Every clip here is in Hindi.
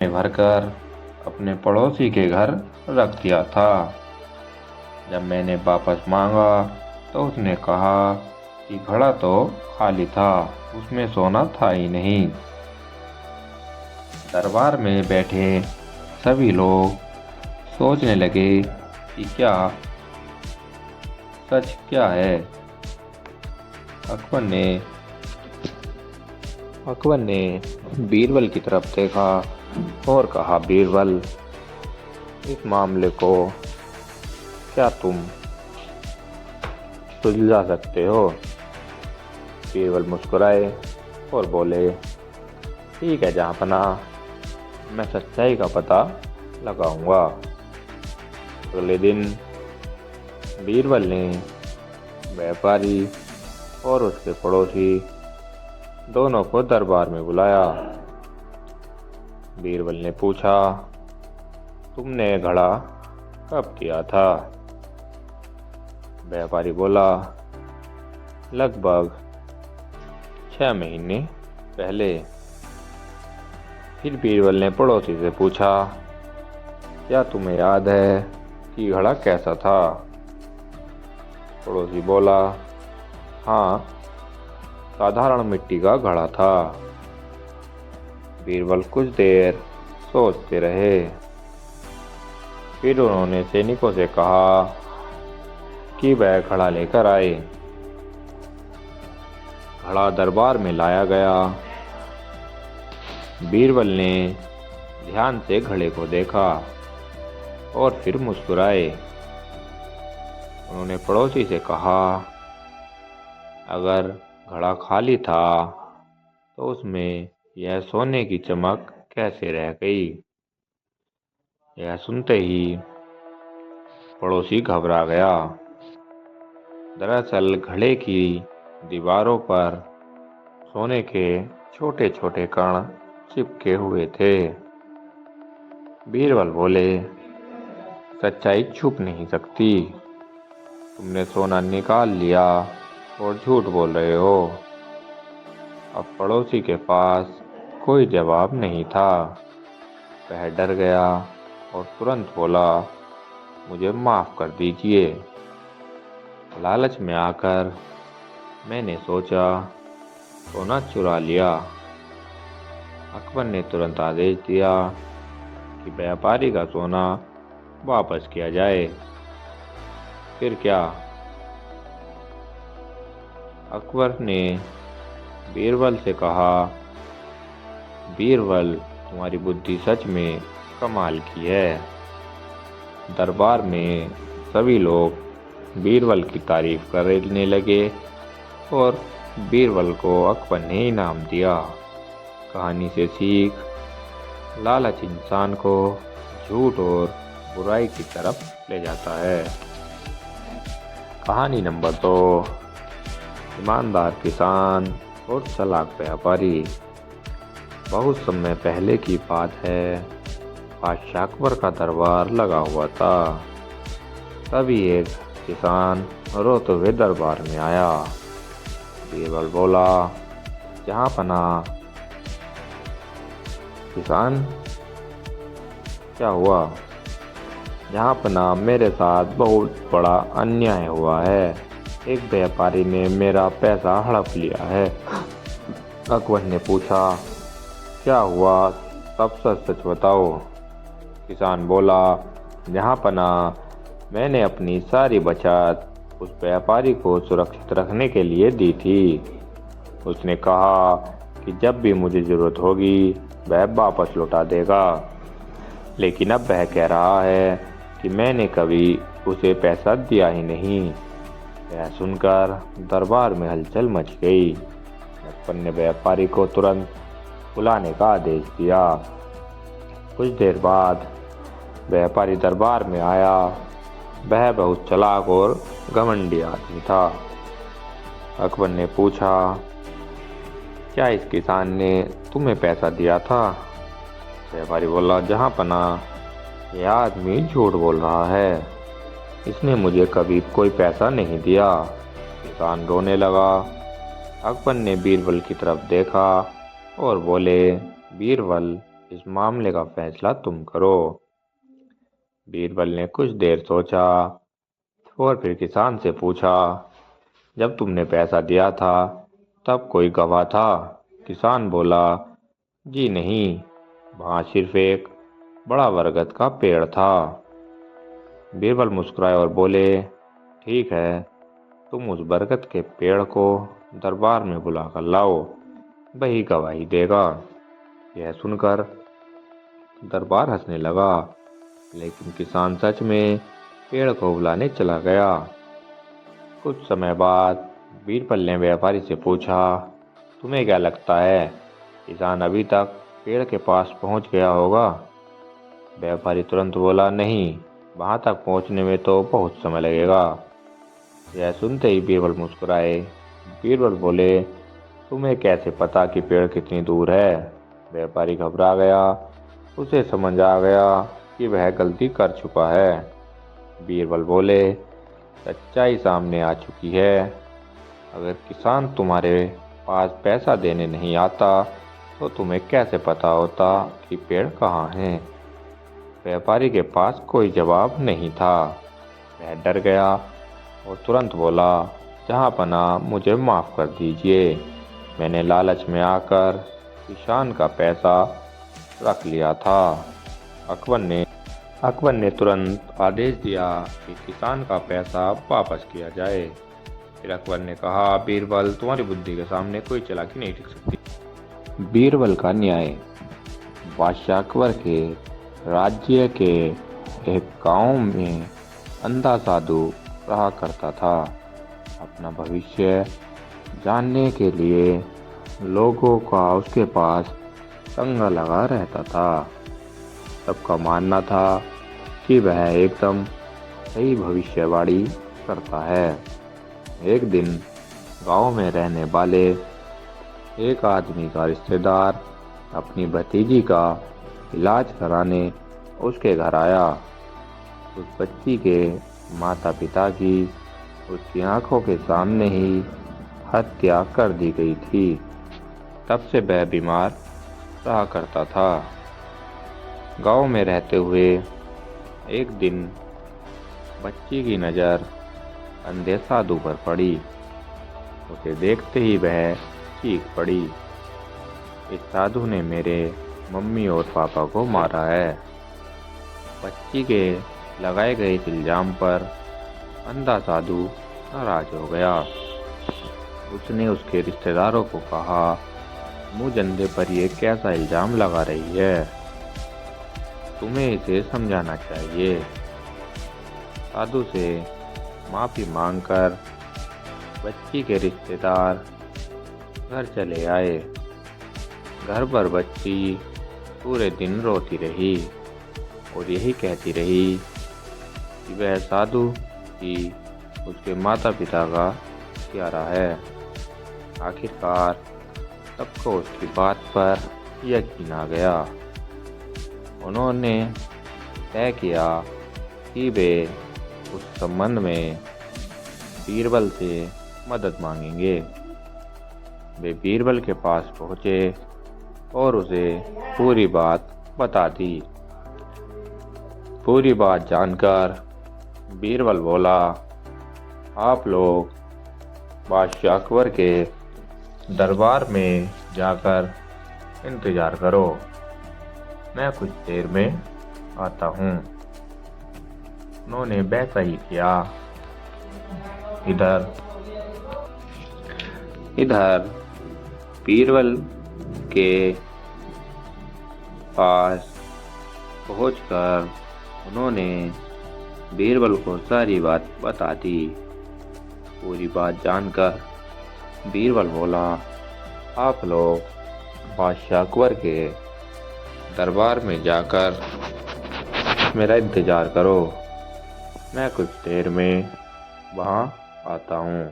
में भरकर अपने पड़ोसी के घर रख दिया था। जब मैंने वापस मांगा तो उसने कहा कि घड़ा तो खाली था, उसमें सोना था ही नहीं। दरबार में बैठे सभी लोग सोचने लगे कि सच क्या है। अकबर ने बीरबल की तरफ देखा और कहा, बीरबल, इस मामले को क्या तुम सुलझा सकते हो? बीरबल मुस्कुराए और बोले, ठीक है जहाँपनाह, मैं सच्चाई का पता लगाऊंगा। अगले दिन बीरबल ने व्यापारी और उसके पड़ोसी दोनों को दरबार में बुलाया। बीरबल ने पूछा, तुमने घड़ा कब किया था? व्यापारी बोला, लगभग 6 महीने पहले। फिर बीरबल ने पड़ोसी से पूछा, क्या तुम्हें याद है कि घड़ा कैसा था? पड़ोसी बोला, हाँ, साधारण मिट्टी का घड़ा था। बीरबल कुछ देर सोचते रहे। फिर उन्होंने सैनिकों से कहा कि वह घड़ा लेकर आए। घड़ा दरबार में लाया गया। बीरबल ने ध्यान से घड़े को देखा और फिर मुस्कुराए। उन्होंने पड़ोसी से कहा, अगर घड़ा खाली था तो उसमें यह सोने की चमक कैसे रह गई? यह सुनते ही पड़ोसी घबरा गया। दरअसल घड़े की दीवारों पर सोने के छोटे छोटे कण चिपके हुए थे। बीरबल बोले, सच्चाई छुप नहीं सकती। तुमने सोना निकाल लिया और झूठ बोल रहे हो। अब पड़ोसी के पास कोई जवाब नहीं था। वह डर गया और तुरंत बोला, मुझे माफ़ कर दीजिए। लालच में आकर मैंने सोचा सोना चुरा लिया। अकबर ने तुरंत आदेश दिया कि व्यापारी का सोना वापस किया जाए। फिर क्या? अकबर ने बीरबल से कहा, बीरबल, तुम्हारी बुद्धि सच में कमाल की है। दरबार में सभी लोग बीरबल की तारीफ करने लगे और बीरबल को अकबर ने इनाम दिया। कहानी से सीख, लालच इंसान को झूठ और बुराई की तरफ ले जाता है। कहानी नंबर 2, ईमानदार किसान और चालाक व्यापारी। बहुत समय पहले की बात है। बादशाह अकबर का दरबार लगा हुआ था। तभी एक किसान रोते हुए दरबार में आया। बीरबल बोला, जहाँपनाह। किसान, क्या हुआ? जहाँपनाह, मेरे साथ बहुत बड़ा अन्याय हुआ है। एक व्यापारी ने मेरा पैसा हड़प लिया है। अकबर ने पूछा, क्या हुआ? सब सच सच बताओ। किसान बोला, जहाँपनाह, मैंने अपनी सारी बचत उस व्यापारी को सुरक्षित रखने के लिए दी थी। उसने कहा कि जब भी मुझे ज़रूरत होगी वह वापस लौटा देगा। लेकिन अब वह कह रहा है कि मैंने कभी उसे पैसा दिया ही नहीं। यह सुनकर दरबार में हलचल मच गई। अकबर ने व्यापारी को तुरंत बुलाने का आदेश दिया। कुछ देर बाद व्यापारी दरबार में आया। वह बहुत चालाक और घमंडी आदमी था। अकबर ने पूछा, क्या इस किसान ने तुम्हें पैसा दिया था? व्यापारी बोला, जहाँपनाह, यह आदमी झूठ बोल रहा है। इसने मुझे कभी कोई पैसा नहीं दिया। किसान रोने लगा। अकबर ने बीरबल की तरफ देखा और बोले, बीरबल, इस मामले का फैसला तुम करो। बीरबल ने कुछ देर सोचा और फिर किसान से पूछा, जब तुमने पैसा दिया था तब कोई गवाह था? किसान बोला, जी नहीं, वहाँ सिर्फ एक बड़ा बरगद का पेड़ था। बीरबल मुस्कुराए और बोले, ठीक है, तुम उस बरगद के पेड़ को दरबार में बुला कर लाओ, वही गवाही देगा। यह सुनकर दरबार हंसने लगा, लेकिन किसान सच में पेड़ को बुलाने चला गया। कुछ समय बाद बीरबल ने व्यापारी से पूछा, तुम्हें क्या लगता है, किसान अभी तक पेड़ के पास पहुंच गया होगा? व्यापारी तुरंत बोला, नहीं, वहां तक पहुंचने में तो बहुत समय लगेगा। यह सुनते ही बीरबल मुस्कुराए। बीरबल बोले, तुम्हें कैसे पता कि पेड़ कितनी दूर है? व्यापारी घबरा गया। उसे समझ आ गया कि वह गलती कर चुका है। बीरबल बोले, सच्चाई सामने आ चुकी है। अगर किसान तुम्हारे पास पैसा देने नहीं आता तो तुम्हें कैसे पता होता कि पेड़ कहाँ है? व्यापारी के पास कोई जवाब नहीं था। वह डर गया और तुरंत बोला, जहाँ पना, मुझे माफ़ कर दीजिए। मैंने लालच में आकर किसान का पैसा रख लिया था। अकबर ने तुरंत आदेश दिया कि किसान का पैसा वापस किया जाए। फिर अकबर ने कहा, बीरबल, तुम्हारी बुद्धि के सामने कोई चालाकी नहीं टिक सकती। बीरबल का न्याय। बादशाह अकबर के राज्य के एक गांव में अंधा साधु रहा करता था। अपना भविष्य जानने के लिए लोगों का उसके पास संग लगा रहता था। सबका मानना था कि वह एकदम सही भविष्यवाणी करता है। एक दिन गांव में रहने वाले एक आदमी का रिश्तेदार अपनी भतीजी का इलाज कराने उसके घर आया। उस बच्ची के माता पिता की उसकी आंखों के सामने ही हत्या कर दी गई थी। तब से वह बीमार रहा करता था। गांव में रहते हुए एक दिन बच्ची की नज़र अंधे साधु पर पड़ी। उसे देखते ही वह चीख पड़ी, इस साधु ने मेरे मम्मी और पापा को मारा है। बच्ची के लगाए गए इस इल्जाम पर अंधा साधु नाराज हो गया। उसने उसके रिश्तेदारों को कहा, मुझ अंधे पर यह कैसा इल्जाम लगा रही है? तुम्हें इसे समझाना चाहिए। साधु से माफ़ी मांगकर बच्ची के रिश्तेदार घर चले आए। घर पर बच्ची पूरे दिन रोती रही और यही कहती रही कि वह साधु ही उसके माता पिता का प्यारा है। आखिरकार सबको उसकी बात पर यकीन आ गया। उन्होंने तय किया कि वे उस संबंध में बीरबल से मदद मांगेंगे। वे बीरबल के पास पहुँचे और उसे पूरी बात बता दी। पूरी बात जानकर बीरबल बोला, आप लोग बादशाह अकबर के दरबार में जाकर इंतज़ार करो, मैं कुछ देर में आता हूँ। उन्होंने वैसा ही किया। इधर बीरबल के पास पहुंचकर उन्होंने बीरबल को सारी बात बता दी। पूरी बात जानकर बीरबल बोला, आप लोग बादशाह अकबर के दरबार में जाकर मेरा इंतज़ार करो, मैं कुछ देर में वहाँ आता हूँ।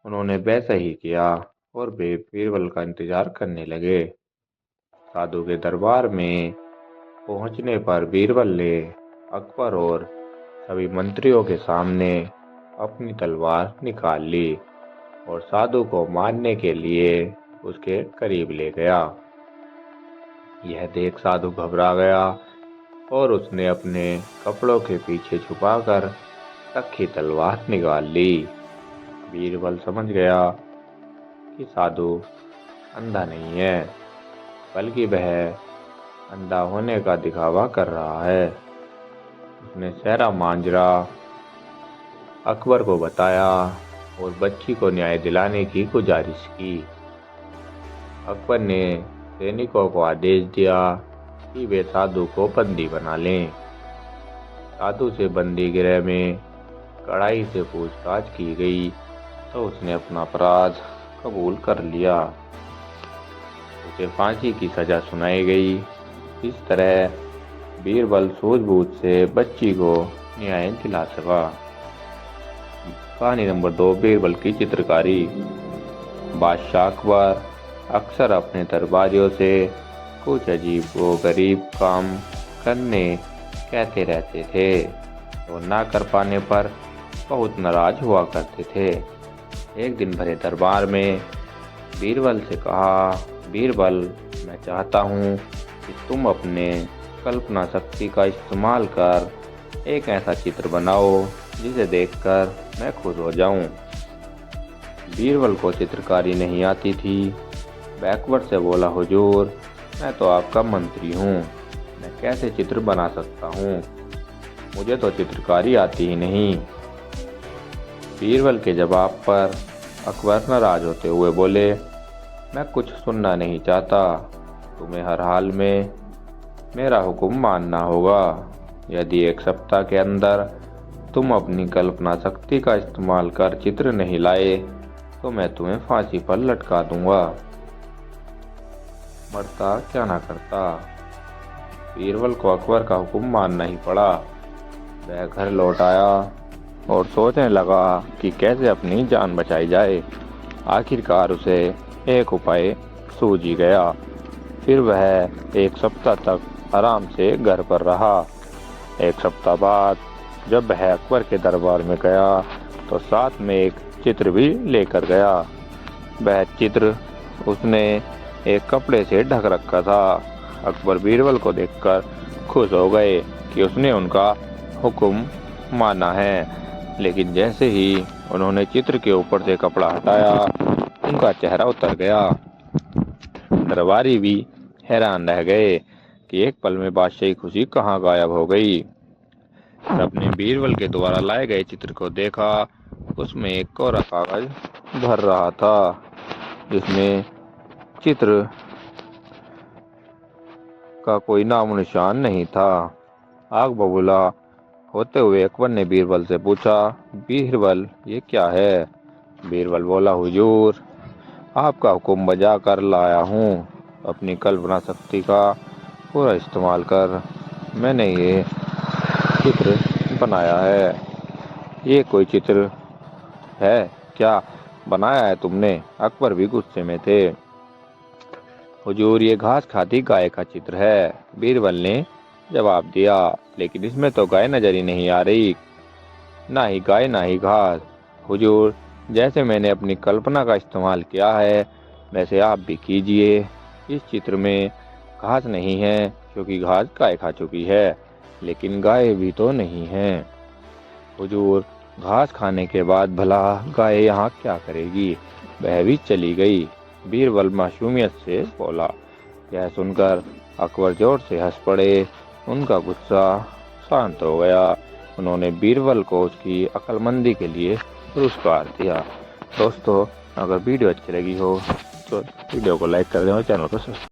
उन्होंने वैसा ही किया और वे बीरबल का इंतज़ार करने लगे। साधु के दरबार में पहुंचने पर बीरबल ने अकबर और सभी मंत्रियों के सामने अपनी तलवार निकाल ली और साधु को मारने के लिए उसके करीब ले गया। यह देख साधु घबरा गया और उसने अपने कपड़ों के पीछे छुपाकर रखी तलवार निकाल ली। बीरबल समझ गया कि साधु अंधा नहीं है, बल्कि वह अंधा होने का दिखावा कर रहा है। उसने सेहरा मांजरा अकबर को बताया और बच्ची को न्याय दिलाने की गुजारिश की। अकबर ने सैनिकों को आदेश दिया कि वे साधु को बंदी बना लें। साधु से बंदी गृह में कड़ाई से पूछताछ की गई तो उसने अपना अपराध कबूल कर लिया। उसे फांसी की सजा सुनाई गई। इस तरह बीरबल सूझबूझ से बच्ची को न्याय दिला सका। कहानी नंबर 2, बीरबल की चित्रकारी। बादशाह अकबर अक्सर अपने दरबारियों से कुछ अजीब व गरीब काम करने कहते रहते थे और ना कर पाने पर बहुत नाराज हुआ करते थे। एक दिन भरे दरबार में बीरबल से कहा, बीरबल, मैं चाहता हूँ कि तुम अपने कल्पना शक्ति का इस्तेमाल कर एक ऐसा चित्र बनाओ जिसे देखकर मैं खुश हो जाऊं। बीरबल को चित्रकारी नहीं आती थी। वह अकबर से बोला, हुजूर, मैं तो आपका मंत्री हूँ, मैं कैसे चित्र बना सकता हूँ, मुझे तो चित्रकारी आती ही नहीं। बीरबल के जवाब पर अकबर नाराज होते हुए बोले, मैं कुछ सुनना नहीं चाहता, तुम्हें हर हाल में मेरा हुक्म मानना होगा। यदि 1 सप्ताह के अंदर तुम अपनी कल्पना शक्ति का इस्तेमाल कर चित्र नहीं लाए तो मैं तुम्हें फांसी पर लटका दूंगा। मरता क्या ना करता। बीरबल को अकबर का हुक्म मानना ही पड़ा। वह घर लौट आया और सोचने लगा कि कैसे अपनी जान बचाई जाए। आखिरकार उसे एक उपाय सूझ ही गया। फिर वह 1 सप्ताह तक आराम से घर पर रहा। 1 सप्ताह बाद जब वह अकबर के दरबार में गया तो साथ में एक चित्र भी लेकर गया। वह चित्र उसने एक कपड़े से ढक रखा था। अकबर बीरबल को देखकर खुश हो गए कि उसने उनका हुक्म माना है, लेकिन जैसे ही उन्होंने चित्र के ऊपर से कपड़ा हटाया उनका चेहरा उतर गया। दरबारी भी हैरान रह गए कि एक पल में बादशाही खुशी कहाँ गायब हो गई। सबने बीरबल के द्वारा लाए गए चित्र को देखा। उसमें एक कोरा कागज भर रहा था जिसमें चित्र का कोई नामो निशान नहीं था। आग बबूला होते हुए अकबर ने बीरबल से पूछा, बीरबल, ये क्या है? बीरबल बोला, हुजूर, आपका हुक्म बजा कर लाया हूँ। अपनी कल्पना शक्ति का पूरा इस्तेमाल कर मैंने ये चित्र बनाया है। ये कोई चित्र है क्या बनाया है तुमने? अकबर भी गुस्से में थे। हुजूर, ये घास खाती गाय का चित्र है, बीरबल ने जवाब दिया, लेकिन इसमें तो गाय नजर ही नहीं आ रही, ना ही गाय ना ही घास। हुजूर, जैसे मैंने अपनी कल्पना का इस्तेमाल किया है वैसे आप भी कीजिए। इस चित्र में घास नहीं है क्योंकि घास गाय खा चुकी है, लेकिन गाय भी तो नहीं है। हुजूर, घास खाने के बाद भला गाय यहाँ क्या करेगी? वह भी चली गई। बीरबल मासूमियत से बोला। यह सुनकर अकबर जोर से हंस पड़े। उनका गुस्सा शांत हो गया। उन्होंने बीरबल को उसकी अक्लमंदी के लिए पुरस्कार दिया। दोस्तों, अगर वीडियो अच्छी लगी हो तो वीडियो को लाइक कर दें और चैनल को सब्सक्राइब